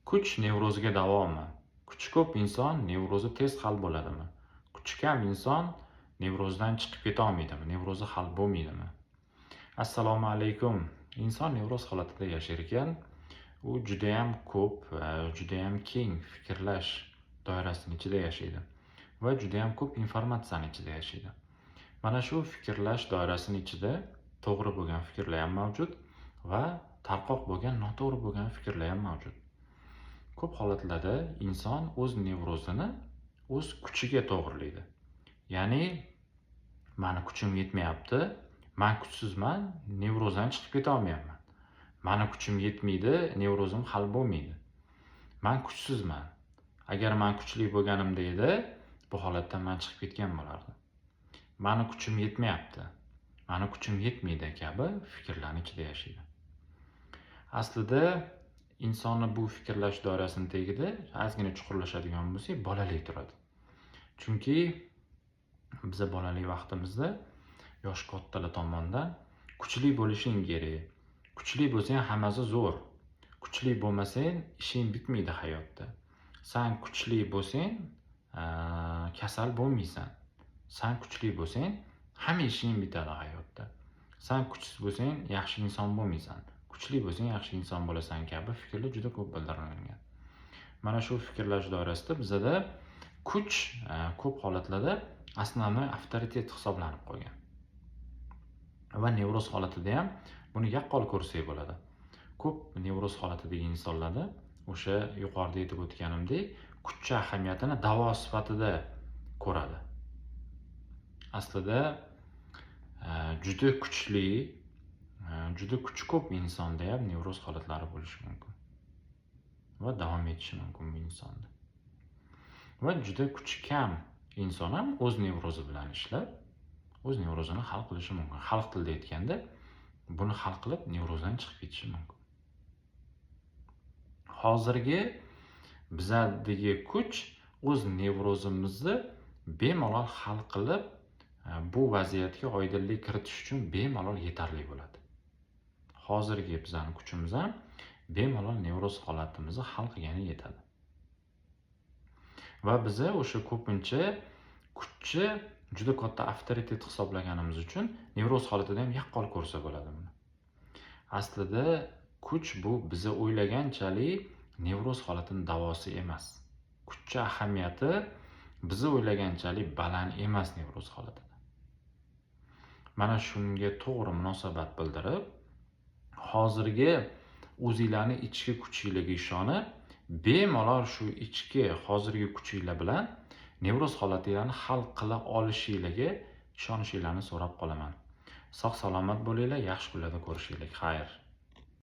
Kuch nevrozga davomi? Kuchi ko'p inson nevrozi tez hal bo'ladimi? Kuchi kam inson nevrozdan chiqib keta olmaydimi? Nevrozi hal bo'lmaydimi? Assalomu alaykum. Inson nevroz holatida yashar ekan, u judayam ko'p, judayam keng fikrlash doirasining ichida yashaydi va judayam ko'p informatsiyani ichida yashaydi. Mana shu fikrlash doirasining ichida to'g'ri bo'lgan fikrlar ham mavjud va tarqoq bo'lgan, noto'g'ri bo'lgan fikrlar ham mavjud. Ko'p holatlarda inson o'z nevrozini o'z kuchiga to'g'rilaydi. Ya'ni mani kuchim yetmayapti, men kuchsizman, nevrozdan chiqib keta olmayapman. Mani kuchim yetmaydi, nevrozim hal bo'lmaydi. Men kuchsizman. Agar men kuchli bo'lganimda edi, bu holatdan men chiqib ketgan bo'lardim. Mani kuchim yetmayapti, mani kuchim yetmaydi kabi fikrlarning ichida yashaydi. Aslida insonni bu fikrlash doirasining tagida ozgina chuqurlashadigan bo'lsak, bolalik turadi. Chunki biz bolalik vaqtimizda yosh kattalar tomonidan kuchli bo'lishing kerak. Kuchli bo'lsang hammasi zo'r. Kuchli bo'lmasang ishing bitmaydi hayotda. Sen kuchli bo'lsang, kasal bo'lmaysan. Sen kuchli bo'lsang, hamma ishing bitadi hayotda. Sen kuchsiz bo'lsang, yaxshi inson bo'lmaysan. Kuchli bo'lsang, yaxshi inson bo'lasan kabi fikrlar juda ko'p bildirilgan. Mana shu fikrlash doirasida bizda kuch ko'p holatlarda asnomiy avtoritet hisoblanib qolgan. Va nevroz holatida ham buni yaqqol ko'rsak bo'ladi. Ko'p nevroz holatidagi insonlarda o'sha yuqorida aytib o'tganimdek, kuch ahamiyatini davo sifatida ko'radi. Aslida juda kuchli, juda kuchi ko'p insonda ham nevroz holatlari bo'lishi mumkin va davom etishi mumkin bu insonda. Va juda kuchi kam inson ham o'z nevrozi bilan ishlab, o'z nevrozini hal qilishi mumkin. Xalq tilida aytganda, buni hal qilib nevrozdan chiqib ketishi mumkin. Hozirgi bizdagi kuch o'z nevrozimizni bemalol hal qilib, bu vaziyatga oydinlik kiritish uchun bemalol yetarli bo'ladi. Hozirgi bizning kuchimiz ham bemalol nevroz holatimizni hal qilgani yetadi. Va biz o'sha ko'pincha kuchni juda katta avtoritet hisoblaganimiz uchun nevroz holatida ham yaqqol ko'rsa bo'ladi buni. Aslida kuch bu biz o'ylaganchalik nevroz holatining davosi emas. Kuchning ahamiyati biz o'ylaganchalik baland emas nevroz holatida. Mana shunga to'g'ri munosabat bildirib, hozirgi o'zingizlarning ichki kuchingizga ishonib, bemalol shu ichki hozirgi kuchingizlar bilan nevroz holatlarni hal qila olishingizga ishonishinglarni so'rab qolaman. Sog' salomat bo'linglar, yaxshi kunlarda ko'rishaylik. Xayr.